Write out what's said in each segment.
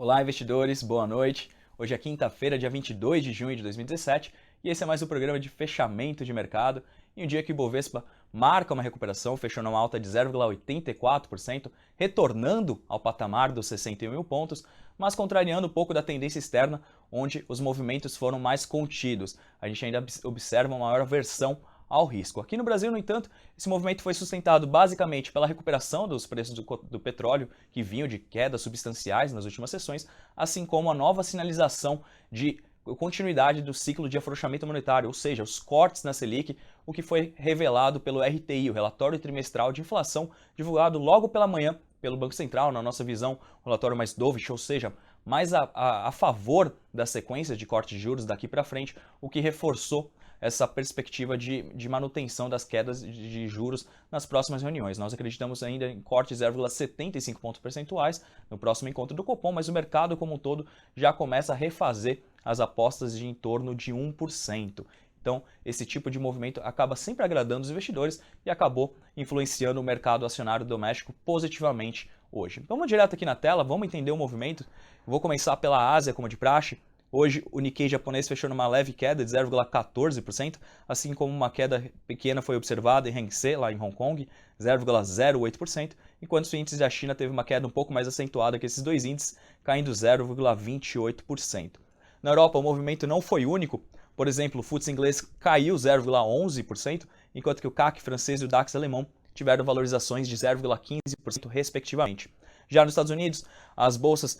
Olá, investidores, boa noite. Hoje é quinta-feira, dia 22 de junho de 2017, e esse é mais um programa de fechamento de mercado, em um dia que o Bovespa marca uma recuperação, fechando uma alta de 0,84%, retornando ao patamar dos 61 mil pontos, mas contrariando um pouco da tendência externa, onde os movimentos foram mais contidos. A gente ainda observa uma maior aversão ao risco. Aqui no Brasil, no entanto, esse movimento foi sustentado basicamente pela recuperação dos preços do petróleo, que vinham de quedas substanciais nas últimas sessões, assim como a nova sinalização de continuidade do ciclo de afrouxamento monetário, ou seja, os cortes na Selic, o que foi revelado pelo RTI, o relatório trimestral de inflação, divulgado logo pela manhã pelo Banco Central, na nossa visão, um relatório mais dovish, ou seja, mais a favor da sequência de cortes de juros daqui para frente, o que reforçou essa perspectiva de manutenção das quedas de juros nas próximas reuniões. Nós acreditamos ainda em corte de 0,75 pontos percentuais no próximo encontro do Copom, mas o mercado como um todo já começa a refazer as apostas de em torno de 1%. Então, esse tipo de movimento acaba sempre agradando os investidores e acabou influenciando o mercado acionário doméstico positivamente hoje. Então, vamos direto aqui na tela, vamos entender o movimento. Eu vou começar pela Ásia, como de praxe. Hoje, o Nikkei japonês fechou numa leve queda de 0,14%, assim como uma queda pequena foi observada em Hang Seng, lá em Hong Kong, 0,08%, enquanto o índice da China teve uma queda um pouco mais acentuada que esses dois índices, caindo 0,28%. Na Europa, o movimento não foi único. Por exemplo, o FTSE inglês caiu 0,11%, enquanto que o CAC francês e o DAX alemão tiveram valorizações de 0,15% respectivamente. Já nos Estados Unidos, as bolsas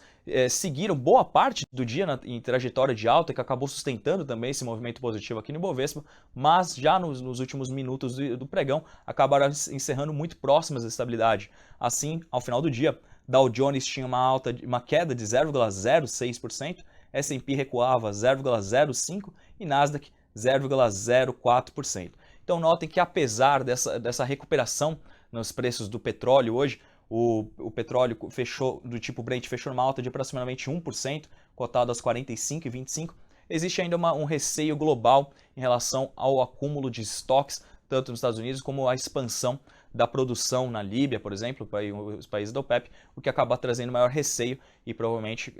seguiram boa parte do dia em trajetória de alta, que acabou sustentando também esse movimento positivo aqui no Bovespa, mas já nos últimos minutos do pregão acabaram encerrando muito próximas da estabilidade. Assim, ao final do dia, Dow Jones tinha uma queda de 0,06%, S&P recuava 0,05% e Nasdaq 0,04%. Então notem que apesar dessa recuperação nos preços do petróleo hoje, o petróleo do tipo Brent fechou numa alta de aproximadamente 1%, cotado aos 45,25. Existe ainda um receio global em relação ao acúmulo de estoques, tanto nos Estados Unidos como a expansão da produção na Líbia, por exemplo, os países da OPEP, o que acaba trazendo maior receio e provavelmente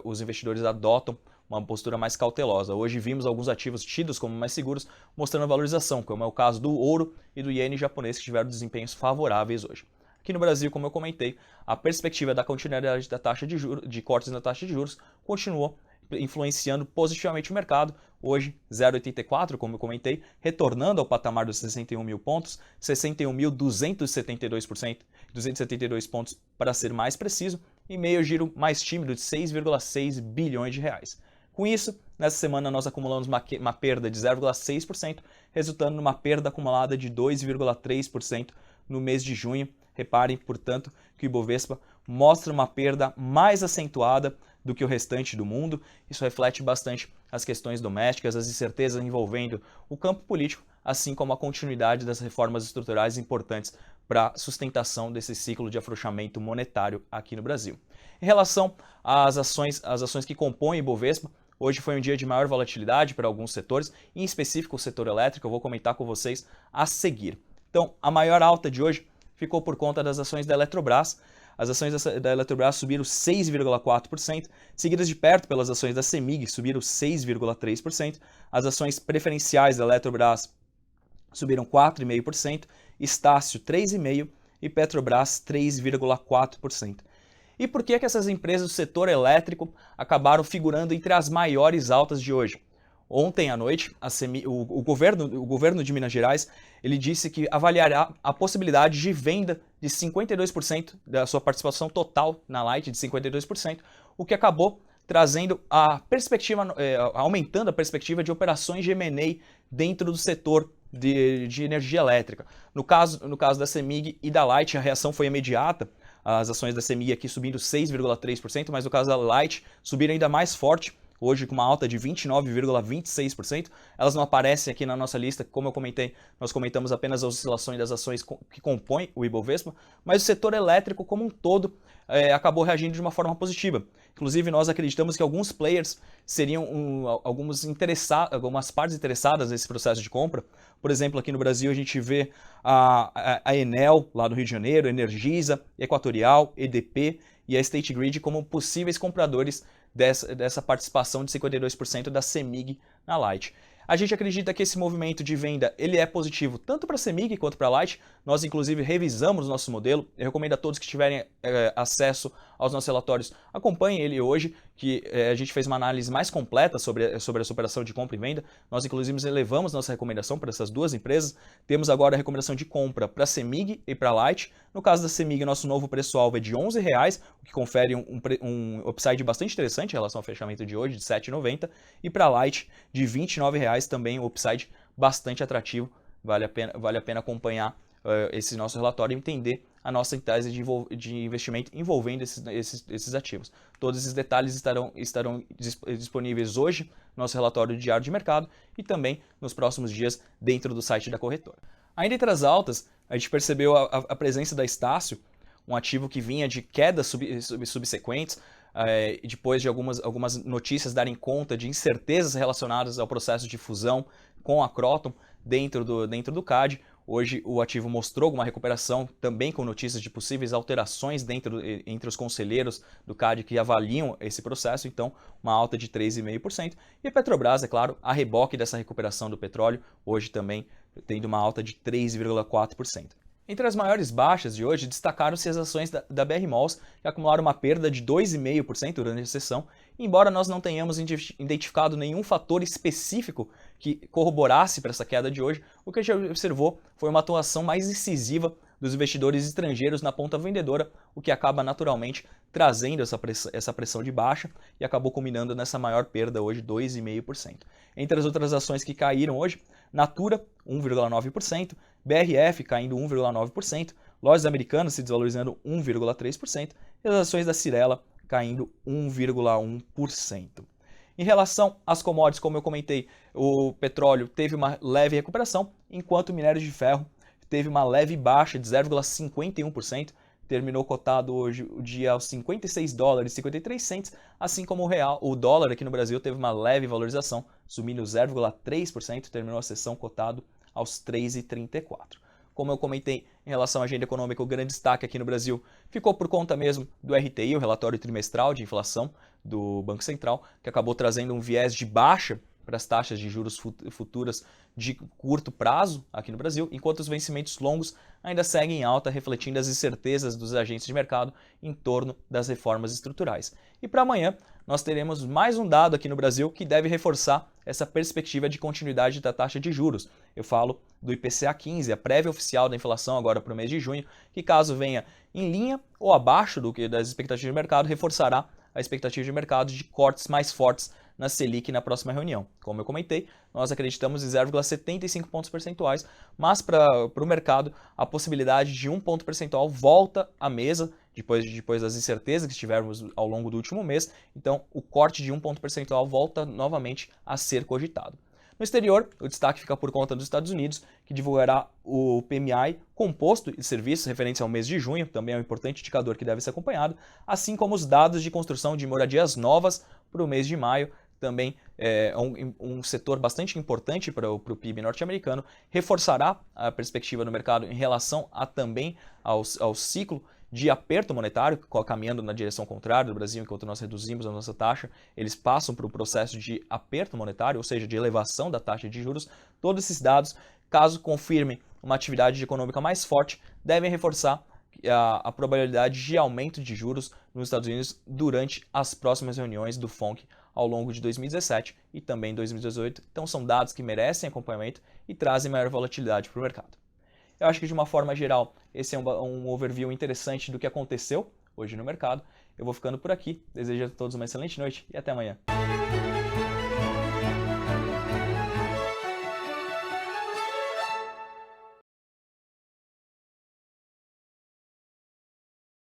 os investidores adotam uma postura mais cautelosa. Hoje vimos alguns ativos tidos como mais seguros mostrando valorização, como é o caso do ouro e do iene japonês, que tiveram desempenhos favoráveis hoje. Aqui no Brasil, como eu comentei, a perspectiva da continuidade da taxa de juros, de cortes na taxa de juros, continuou influenciando positivamente o mercado. Hoje, 0,84, como eu comentei, retornando ao patamar dos 61 mil pontos, 61.272 pontos para ser mais preciso, e meio giro mais tímido de 6,6 bilhões de reais. Com isso, nessa semana nós acumulamos uma perda de 0,6%, resultando numa perda acumulada de 2,3% no mês de junho. Reparem, portanto, que o Ibovespa mostra uma perda mais acentuada do que o restante do mundo. Isso reflete bastante as questões domésticas, as incertezas envolvendo o campo político, assim como a continuidade das reformas estruturais importantes para a sustentação desse ciclo de afrouxamento monetário aqui no Brasil. Em relação às ações que compõem o Ibovespa, hoje foi um dia de maior volatilidade para alguns setores, em específico o setor elétrico. Eu vou comentar com vocês a seguir. Então, a maior alta de hoje ficou por conta das ações da Eletrobras. As ações da Eletrobras subiram 6,4%, seguidas de perto pelas ações da CEMIG, subiram 6,3%. As ações preferenciais da Eletrobras subiram 4,5%, Estácio 3,5% e Petrobras 3,4%. E por que essas empresas do setor elétrico acabaram figurando entre as maiores altas de hoje? Ontem à noite, o governo de Minas Gerais ele disse que avaliará a possibilidade de venda de 52% da sua participação total na Light, de 52%, o que acabou trazendo a perspectiva, aumentando a perspectiva de operações de M&A dentro do setor de energia elétrica. No caso da CEMIG e da Light, a reação foi imediata. As ações da CEMIG aqui subindo 6,3%, mas no caso da Light subiram ainda mais forte, hoje com uma alta de 29,26%. Elas não aparecem aqui na nossa lista, como eu comentei, nós comentamos apenas as oscilações das ações que compõem o Ibovespa, mas o setor elétrico como um todo acabou reagindo de uma forma positiva. Inclusive, nós acreditamos que alguns players seriam algumas partes interessadas nesse processo de compra. Por exemplo, aqui no Brasil a gente vê a Enel, lá no Rio de Janeiro, Energisa, Equatorial, EDP e a State Grid como possíveis compradores dessa participação de 52% da CEMIG na Light. A gente acredita que esse movimento de venda ele é positivo tanto para a CEMIG quanto para a Light. Nós, inclusive, revisamos o nosso modelo. Eu recomendo a todos que tiverem acesso aos nossos relatórios, acompanhem ele hoje, que a gente fez uma análise mais completa sobre essa operação de compra e venda. Nós, inclusive, elevamos nossa recomendação para essas duas empresas. Temos agora a recomendação de compra para a CEMIG e para a Light. No caso da CEMIG, nosso novo preço-alvo é de R$ 11,00, o que confere um upside bastante interessante em relação ao fechamento de hoje, de R$ 7,90. E para a Light, de R$ 29,00, também um upside bastante atrativo. Vale a pena acompanhar esse nosso relatório e entender a nossa tese de investimento envolvendo esses ativos. Todos esses detalhes estarão disponíveis hoje no nosso relatório diário de mercado e também nos próximos dias dentro do site da corretora. Ainda entre as altas, a gente percebeu a presença da Estácio, um ativo que vinha de quedas subsequentes, depois de algumas notícias darem conta de incertezas relacionadas ao processo de fusão com a Croton dentro do CAD. Hoje o ativo mostrou alguma recuperação, também com notícias de possíveis alterações entre os conselheiros do CAD que avaliam esse processo, então uma alta de 3,5%. E a Petrobras, é claro, a reboque dessa recuperação do petróleo, hoje também tendo uma alta de 3,4%. Entre as maiores baixas de hoje, destacaram-se as ações da BR Malls, que acumularam uma perda de 2,5% durante a sessão, embora nós não tenhamos identificado nenhum fator específico que corroborasse para essa queda de hoje. O que a gente observou foi uma atuação mais incisiva dos investidores estrangeiros na ponta vendedora, o que acaba naturalmente trazendo essa pressão de baixa e acabou culminando nessa maior perda hoje, 2,5%. Entre as outras ações que caíram hoje, Natura, 1,9%, BRF caindo 1,9%, Lojas Americanas se desvalorizando 1,3% e as ações da Cyrela caindo 1,1%. Em relação às commodities, como eu comentei, o petróleo teve uma leve recuperação, enquanto o minério de ferro teve uma leve baixa de 0,51%, terminou cotado hoje o dia aos $56,53, assim como o dólar aqui no Brasil teve uma leve valorização, subindo 0,3%, terminou a sessão cotado aos 3,34. Como eu comentei em relação à agenda econômica, o grande destaque aqui no Brasil ficou por conta mesmo do RTI, o relatório trimestral de inflação do Banco Central, que acabou trazendo um viés de baixa para as taxas de juros futuras de curto prazo aqui no Brasil, enquanto os vencimentos longos ainda seguem em alta, refletindo as incertezas dos agentes de mercado em torno das reformas estruturais. E para amanhã, nós teremos mais um dado aqui no Brasil que deve reforçar essa perspectiva de continuidade da taxa de juros. Eu falo do IPCA 15, a prévia oficial da inflação agora para o mês de junho, que caso venha em linha ou abaixo das expectativas de mercado, reforçará a expectativa de mercado de cortes mais fortes na Selic na próxima reunião. Como eu comentei, nós acreditamos em 0,75 pontos percentuais, mas para o mercado a possibilidade de 1 ponto percentual volta à mesa depois das incertezas que tivemos ao longo do último mês, então o corte de 1 ponto percentual volta novamente a ser cogitado. No exterior, o destaque fica por conta dos Estados Unidos, que divulgará o PMI composto de serviços referente ao mês de junho, também é um importante indicador que deve ser acompanhado, assim como os dados de construção de moradias novas para o mês de maio, também é um setor bastante importante para o PIB norte-americano, reforçará a perspectiva do mercado em relação também ao ciclo de aperto monetário, caminhando na direção contrária do Brasil, enquanto nós reduzimos a nossa taxa, eles passam para o processo de aperto monetário, ou seja, de elevação da taxa de juros. Todos esses dados, caso confirmem uma atividade econômica mais forte, devem reforçar a probabilidade de aumento de juros nos Estados Unidos durante as próximas reuniões do FONC ao longo de 2017 e também 2018. Então são dados que merecem acompanhamento e trazem maior volatilidade para o mercado. Eu acho que de uma forma geral esse é um overview interessante do que aconteceu hoje no mercado. Eu vou ficando por aqui, desejo a todos uma excelente noite e até amanhã.